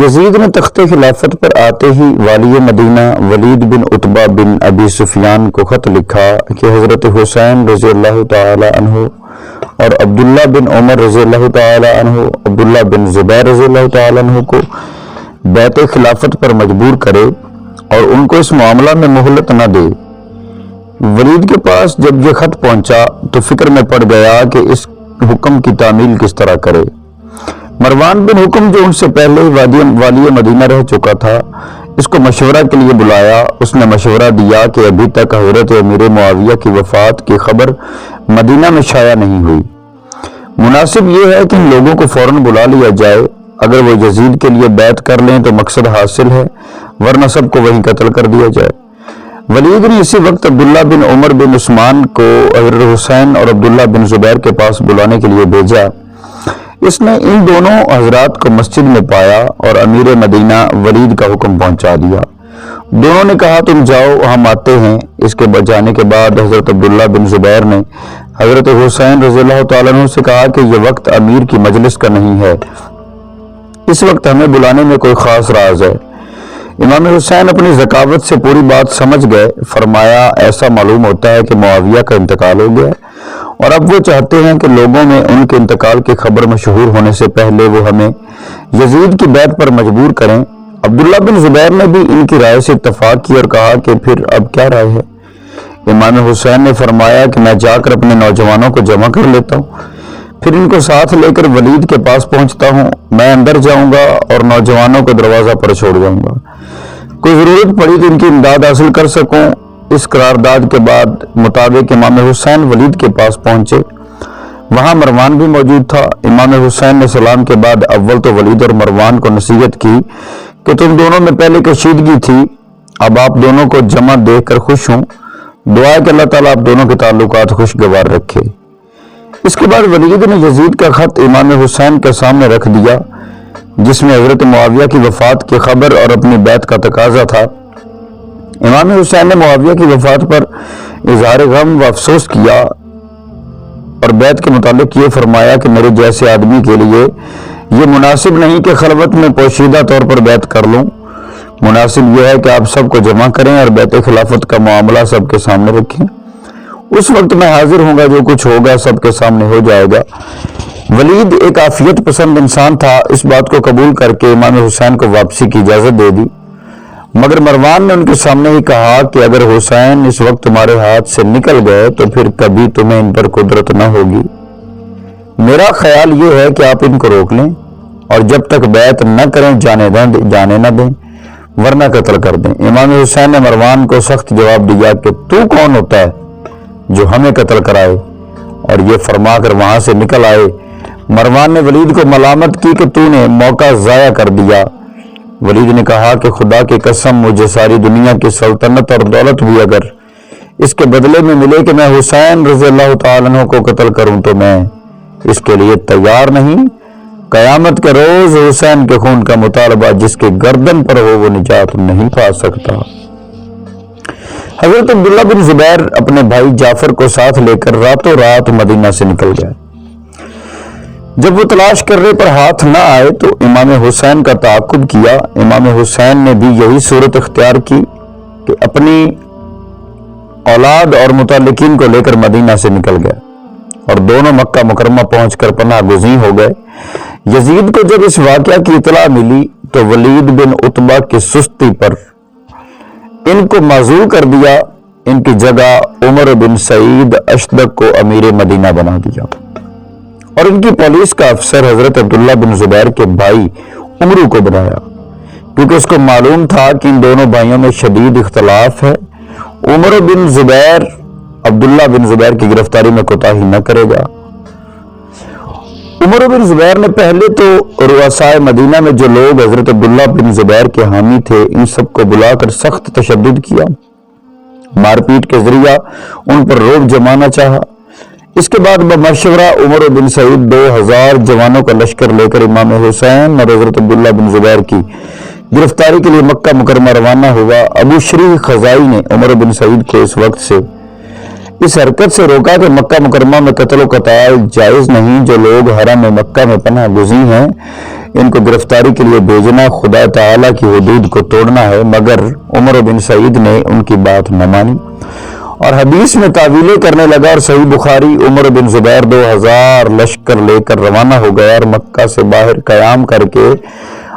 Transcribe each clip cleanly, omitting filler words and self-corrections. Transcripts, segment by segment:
یزید نے تخت خلافت پر آتے ہی والی مدینہ ولید بن عتبہ بن ابی سفیان کو خط لکھا کہ حضرت حسین رضی اللہ تعالی عنہ اور عبداللہ بن عمر رضی اللہ تعالی عنہ، عبداللہ بن زبیر رضی اللہ تعالی عنہ کو بیعت خلافت پر مجبور کرے اور ان کو اس معاملہ میں مہلت نہ دے۔ ولید کے پاس جب یہ خط پہنچا تو فکر میں پڑ گیا کہ اس حکم کی تعمیل کس طرح کرے۔ مروان بن حکم جو ان سے پہلے والی مدینہ رہ چکا تھا، اس کو مشورہ کے لیے بلایا۔ اس نے مشورہ دیا کہ ابھی تک حضرت امیر معاویہ کی وفات کی خبر مدینہ میں شائع نہیں ہوئی، مناسب یہ ہے کہ ان لوگوں کو فوراً بلا لیا جائے، اگر وہ یزید کے لیے بیعت کر لیں تو مقصد حاصل ہے، ورنہ سب کو وہیں قتل کر دیا جائے۔ ولید نے اسی وقت عبداللہ بن عمر بن عثمان کو حضرت حسین اور عبداللہ بن زبیر کے پاس بلانے کے لیے بھیجا۔ اس نے ان دونوں حضرات کو مسجد میں پایا اور امیر مدینہ ولید کا حکم پہنچا دیا۔ دونوں نے کہا تم جاؤ، ہم آتے ہیں۔ اس کے جانے کے بعد حضرت عبداللہ بن زبیر نے حضرت حسین رضی اللہ تعالیٰ عنہ سے کہا کہ یہ وقت امیر کی مجلس کا نہیں ہے، اس وقت ہمیں بلانے میں کوئی خاص راز ہے۔ امام حسین اپنی ذکاوت سے پوری بات سمجھ گئے۔ فرمایا ایسا معلوم ہوتا ہے کہ معاویہ کا انتقال ہو گیا اور اب وہ چاہتے ہیں کہ لوگوں میں ان کے انتقال کی خبر مشہور ہونے سے پہلے وہ ہمیں یزید کی بیعت پر مجبور کریں۔ عبداللہ بن زبیر نے بھی ان کی رائے سے اتفاق کی اور کہا کہ پھر اب کیا رائے ہے؟ امام حسین نے فرمایا کہ میں جا کر اپنے نوجوانوں کو جمع کر لیتا ہوں، پھر ان کو ساتھ لے کر ولید کے پاس پہنچتا ہوں۔ میں اندر جاؤں گا اور نوجوانوں کو دروازہ پر چھوڑ جاؤں گا، کوئی ضرورت پڑی تو ان کی امداد حاصل کر سکوں۔ اس قرارداد کے بعد مطابق امام حسین ولید کے پاس پہنچے، وہاں مروان بھی موجود تھا۔ امام حسین نے سلام کے بعد اول تو ولید اور مروان کو نصیحت کی کہ تم دونوں میں پہلے کشیدگی تھی، اب آپ دونوں کو جمع دیکھ کر خوش ہوں، دعا ہے کہ اللہ تعالیٰ آپ دونوں کے تعلقات خوشگوار رکھے۔ اس کے بعد ولید نے یزید کا خط امام حسین کے سامنے رکھ دیا جس میں حضرت معاویہ کی وفات کی خبر اور اپنی بیعت کا تقاضا تھا۔ امام حسین نے معاویہ کی وفات پر اظہار غم و افسوس کیا اور بیعت کے متعلق یہ فرمایا کہ میرے جیسے آدمی کے لیے یہ مناسب نہیں کہ خلوت میں پوشیدہ طور پر بیعت کر لوں، مناسب یہ ہے کہ آپ سب کو جمع کریں اور بیعت خلافت کا معاملہ سب کے سامنے رکھیں۔ اس وقت میں حاضر ہوں گا، جو کچھ ہوگا سب کے سامنے ہو جائے گا۔ ولید ایک عافیت پسند انسان تھا، اس بات کو قبول کر کے امام حسین کو واپسی کی اجازت دے دی، مگر مروان نے ان کے سامنے ہی کہا کہ اگر حسین اس وقت تمہارے ہاتھ سے نکل گئے تو پھر کبھی تمہیں ان پر قدرت نہ ہوگی۔ میرا خیال یہ ہے کہ آپ ان کو روک لیں اور جب تک بیعت نہ کریں جانے نہ دیں، ورنہ قتل کر دیں۔ امام حسین نے مروان کو سخت جواب دیا کہ تو کون ہوتا ہے جو ہمیں قتل کرائے، اور یہ فرما کر وہاں سے نکل آئے۔ مروان نے ولید کو ملامت کی کہ تو نے موقع ضائع کر دیا۔ ولید نے کہا کہ خدا کی قسم مجھے ساری دنیا کی سلطنت اور دولت بھی اگر اس کے بدلے میں ملے کہ میں حسین رضی اللہ تعالیٰ عنہ کو قتل کروں تو میں اس کے لیے تیار نہیں۔ قیامت کے روز حسین کے خون کا مطالبہ جس کے گردن پر ہو وہ نجات نہیں پا سکتا۔ حضرت عبداللہ بن زبیر اپنے بھائی جعفر کو ساتھ لے کر راتوں رات مدینہ سے نکل گئے۔ جب وہ تلاش کرنے پر ہاتھ نہ آئے تو امام حسین کا تعاقب کیا۔ امام حسین نے بھی یہی صورت اختیار کی کہ اپنی اولاد اور متعلقین کو لے کر مدینہ سے نکل گئے اور دونوں مکہ مکرمہ پہنچ کر پناہ گزین ہو گئے۔ یزید کو جب اس واقعہ کی اطلاع ملی تو ولید بن عتبہ کی سستی پر ان کو معزول کر دیا، ان کی جگہ عمر بن سعید اشدق کو امیر مدینہ بنا دیا اور ان کی پولیس کا افسر حضرت عبداللہ بن زبیر کے بھائی عمرو کو بنایا، کیونکہ اس کو معلوم تھا کہ ان دونوں بھائیوں میں شدید اختلاف ہے۔ عمر بن زبیر عبداللہ بن زبیر کی گرفتاری میں کوتاہی نہ کرے گا۔ عمر بن زبیر نے پہلے تو رؤسائے مدینہ میں جو لوگ حضرت عبداللہ بن زبیر کے حامی تھے ان سب کو بلا کر سخت تشدد کیا، مار پیٹ کے ذریعہ ان پر رعب جمانا چاہا۔ اس کے بعد بمشورہ عمر بن سعید 2000 جوانوں کا لشکر لے کر امام حسین اور حضرت عبداللہ بن زبیر کی گرفتاری کے لیے مکہ مکرمہ روانہ ہوا۔ ابو شریح خزائی نے عمر بن سعید کو اس وقت سے اس حرکت سے روکا کہ مکہ مکرمہ میں قتل و قتال جائز نہیں، جو لوگ حرم مکہ میں پناہ گزین ہیں ان کو گرفتاری کے لیے بھیجنا خدا تعالیٰ کی حدود کو توڑنا ہے، مگر عمر بن سعید نے ان کی بات نہ مانی اور حدیث میں تعویلیں کرنے لگا۔ اور صحیح بخاری، عمر بن زبیر 2000 لشکر لے کر روانہ ہو گیا اور مکہ سے باہر قیام کر کے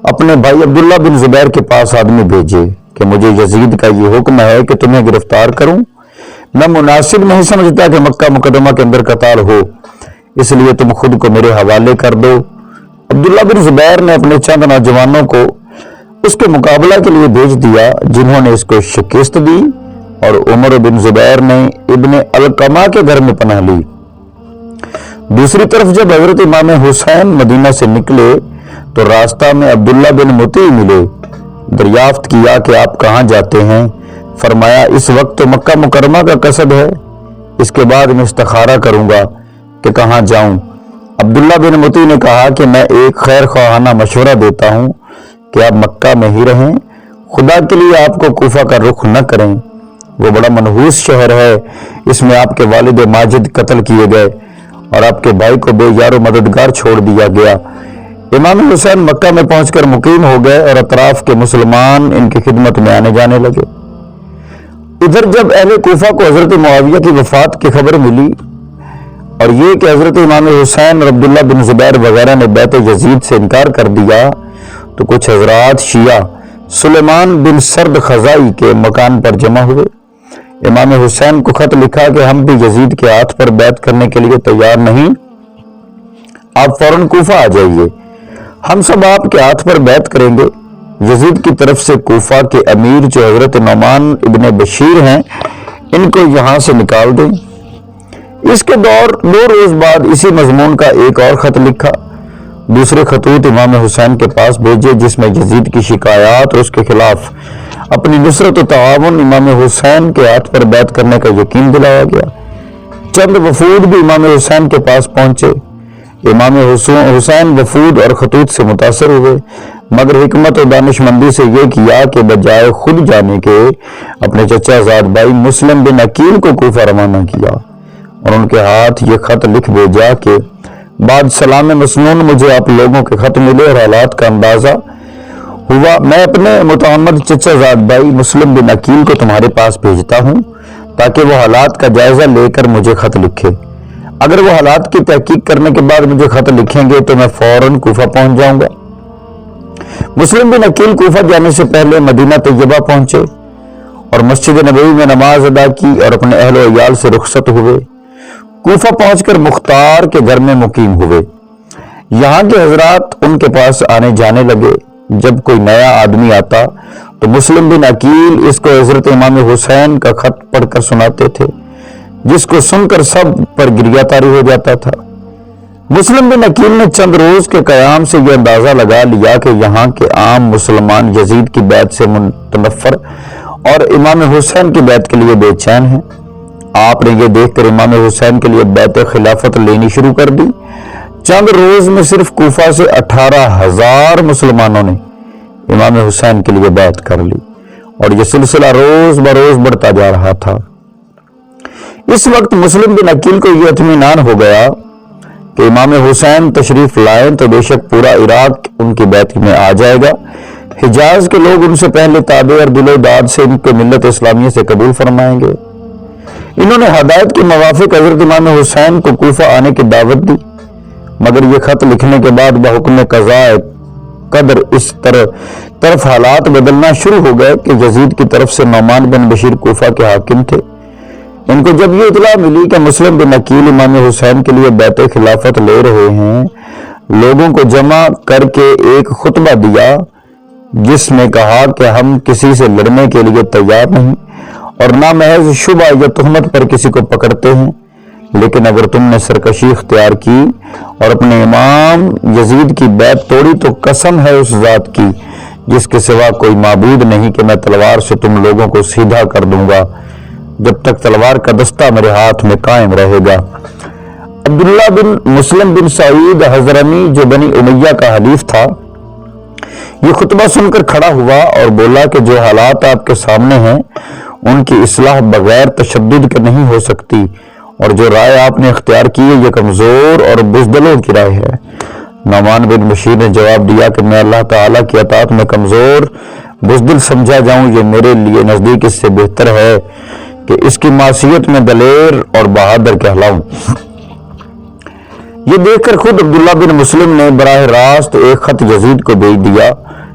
اپنے بھائی عبداللہ بن زبیر کے پاس آدمی بھیجے کہ مجھے یزید کا یہ حکم ہے کہ تمہیں گرفتار کروں، میں مناسب نہیں سمجھتا کہ مکہ مقدمہ کے اندر قتال ہو، اس لیے تم خود کو میرے حوالے کر دو۔ عبداللہ بن زبیر نے اپنے چند نوجوانوں کو اس کے مقابلہ کے لیے بھیج دیا، جنہوں نے اس کو شکست دی، اور عمر بن زبیر نے ابن علقمہ کے گھر میں پناہ لی۔ دوسری طرف جب حضرت امام حسین مدینہ سے نکلے تو راستہ میں عبداللہ بن مطیع ملے۔ دریافت کیا کہ آپ کہاں جاتے ہیں؟ فرمایا اس وقت تو مکہ مکرمہ کا قصد ہے، اس کے بعد میں استخارہ کروں گا کہ کہاں جاؤں۔ عبداللہ بن مطیع نے کہا کہ میں ایک خیر خواہانہ مشورہ دیتا ہوں کہ آپ مکہ میں ہی رہیں، خدا کے لیے آپ کو کوفہ کا رخ نہ کریں، وہ بڑا منحوس شہر ہے، اس میں آپ کے والد ماجد قتل کیے گئے اور آپ کے بھائی کو بے یار و مددگار چھوڑ دیا گیا۔ امام حسین مکہ میں پہنچ کر مقیم ہو گئے اور اطراف کے مسلمان ان کی خدمت میں آنے جانے لگے۔ ادھر جب اہل کوفہ کو حضرت معاویہ کی وفات کی خبر ملی اور یہ کہ حضرت امام حسین اور عبداللہ بن زبیر وغیرہ نے بیعت یزید سے انکار کر دیا، تو کچھ حضرات شیعہ سلیمان بن سرد خزائی کے مکان پر جمع ہوئے۔ امام حسین کو خط لکھا کہ ہم بھی یزید کے ہاتھ پر بیعت کرنے کے لیے تیار نہیں، آپ فوراً کوفہ آ جائیے، ہم سب آپ کے ہاتھ پر بیعت کریں گے۔ یزید کی طرف سے کوفہ کے امیر جو حضرت نعمان ابن بشیر ہیں، ان کو یہاں سے نکال دیں۔ اس کے دو روز بعد اسی مضمون کا ایک اور خط لکھا، دوسرے خطوط امام حسین کے پاس بھیجے جس میں یزید کی شکایات اور اس کے خلاف اپنی نصرت و تعاون امام حسین کے ہاتھ پر بیعت کرنے کا یقین دلایا گیا۔ چند وفود بھی امام حسین کے پاس پہنچے۔ امام حسین وفود اور خطوط سے متاثر ہوئے، مگر حکمت و دانش مندی سے یہ کیا کہ بجائے خود جانے کے اپنے چچا زاد بھائی مسلم بن عقیل کو کوفہ روانہ کیا اور ان کے ہاتھ یہ خط لکھ بھیجا کہ بعد سلام مسنون مجھے آپ لوگوں کے خط ملے اور حالات کا اندازہ ہوا، میں اپنے متعمد چچا زاد بھائی مسلم بن عقیل کو تمہارے پاس بھیجتا ہوں تاکہ وہ حالات کا جائزہ لے کر مجھے خط لکھے۔ اگر وہ حالات کی تحقیق کرنے کے بعد مجھے خط لکھیں گے تو میں فوراً کوفہ پہنچ جاؤں گا۔ مسلم بن عقیل کوفہ جانے سے پہلے مدینہ طیبہ پہنچے اور مسجد نبوی میں نماز ادا کی اور اپنے اہل و عیال سے رخصت ہوئے۔ کوفہ پہنچ کر مختار کے گھر میں مقیم ہوئے۔ یہاں کے حضرات ان کے پاس آنے جانے لگے۔ جب کوئی نیا آدمی آتا تو مسلم بن عقیل اس کو حضرت امام حسین کا خط پڑھ کر سناتے تھے، جس کو سن کر سب پر گریہ طاری ہو جاتا تھا۔ مسلم بن عقیل نے چند روز کے قیام سے یہ اندازہ لگا لیا کہ یہاں کے عام مسلمان یزید کی بیعت سے متنفر اور امام حسین کی بیعت کے لیے بے چین ہیں۔ آپ نے یہ دیکھ کر امام حسین کے لیے بیعت خلافت لینی شروع کر دی۔ چند روز میں صرف کوفہ سے 18,000 مسلمانوں نے امام حسین کے لیے بیعت کر لی اور یہ سلسلہ روز بروز بڑھتا جا رہا تھا۔ اس وقت مسلم بن عقیل کو یہ اطمینان ہو گیا کہ امام حسین تشریف لائیں تو بے شک پورا عراق ان کی بیعت میں آ جائے گا، حجاز کے لوگ ان سے پہلے تابع اور دل و داد سے ان کو ملت اسلامیہ سے قبول فرمائیں گے۔ انہوں نے ہدایت کے موافق حضرت امام حسین کو کوفہ آنے کی دعوت دی، مگر یہ خط لکھنے کے بعد بحکم قضاء قدر اس طرف حالات بدلنا شروع ہو گئے کہ یزید کی طرف سے نعمان بن بشیر کوفہ کے حاکم تھے۔ ان کو جب یہ اطلاع ملی کہ مسلم بن عقیل امام حسین کے لیے بیعت خلافت لے رہے ہیں، لوگوں کو جمع کر کے ایک خطبہ دیا جس میں کہا کہ ہم کسی سے لڑنے کے لیے تیار نہیں اور نہ محض شبہ یا تہمت پر کسی کو پکڑتے ہیں، لیکن اگر تم نے سرکشی اختیار کی اور اپنے امام یزید کی بیعت توڑی تو قسم ہے اس ذات کی جس کے سوا کوئی معبود نہیں کہ میں تلوار سے تم لوگوں کو سیدھا کر دوں گا جب تک تلوار کا دستہ میرے ہاتھ میں قائم رہے گا۔ عبداللہ بن مسلم بن سعید حضرمی جو بنی امیہ کا حلیف تھا، یہ خطبہ سن کر کھڑا ہوا اور بولا کہ جو حالات آپ کے سامنے ہیں ان کی اصلاح بغیر تشدد کے نہیں ہو سکتی، اور جو رائے آپ نے اختیار کی ہے یہ کمزور اور بزدلوں کی رائے ہے۔ نعمان بن بشیر نے جواب دیا کہ میں اللہ تعالیٰ کی اطاعت میں کمزور بزدل سمجھا جاؤں، یہ میرے لیے نزدیک اس سے بہتر ہے کہ اس کی معصیت میں دلیر اور بہادر کہلاؤں۔ یہ دیکھ کر خود عبداللہ بن مسلم نے براہ راست ایک خط یزید کو بھیج دیا،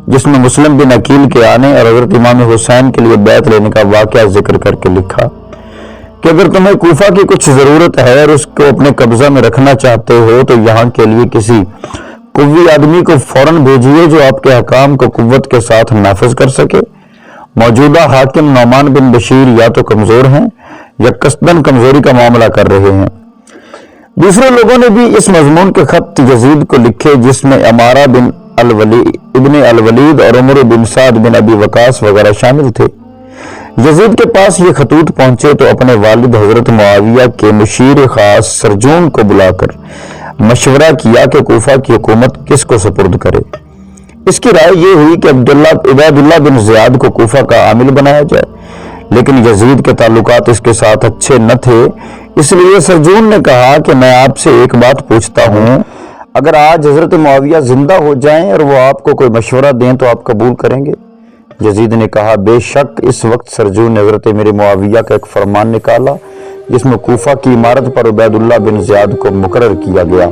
جس میں مسلم بن عقیل کے آنے اور حضرت امام حسین کے لیے بیعت لینے کا واقعہ ذکر کر کے لکھا کہ اگر تمہیں کوفہ کی کچھ ضرورت ہے اور اس کو اپنے قبضہ میں رکھنا چاہتے ہو تو یہاں کے لیے کسی قوی آدمی کو فوراً بھیجیے جو آپ کے حکام کو قوت کے ساتھ نافذ کر سکے۔ موجودہ حاکم نعمان بن بشیر یا تو کمزور ہیں یا قصداً کمزوری کا معاملہ کر رہے ہیں۔ دوسرے لوگوں نے بھی اس مضمون کے خط یزید کو لکھے، جس میں امارہ ابن الولید اور عمر بن سعد بن ابی وقاص وغیرہ شامل تھے۔ یزید کے پاس یہ خطوط پہنچے تو اپنے والد حضرت معاویہ کے مشیر خاص سرجون کو بلا کر مشورہ کیا کہ کوفہ کی حکومت کس کو سپرد کرے۔ اس کی رائے یہ ہوئی کہ عبید اللہ بن زیاد کو کوفہ کا عامل بنایا جائے، لیکن یزید کے تعلقات اس کے ساتھ اچھے نہ تھے، اس لیے سرجون نے کہا کہ میں آپ سے ایک بات پوچھتا ہوں، اگر آج حضرت معاویہ زندہ ہو جائیں اور وہ آپ کو کوئی مشورہ دیں تو آپ قبول کریں گے؟ یزید نے کہا بے شک۔ اس وقت سرجون نے حضرت میرے معاویہ کا ایک فرمان نکالا جس میں کوفہ کی عمارت پر عبید اللہ بن زیاد کو مقرر کیا گیا۔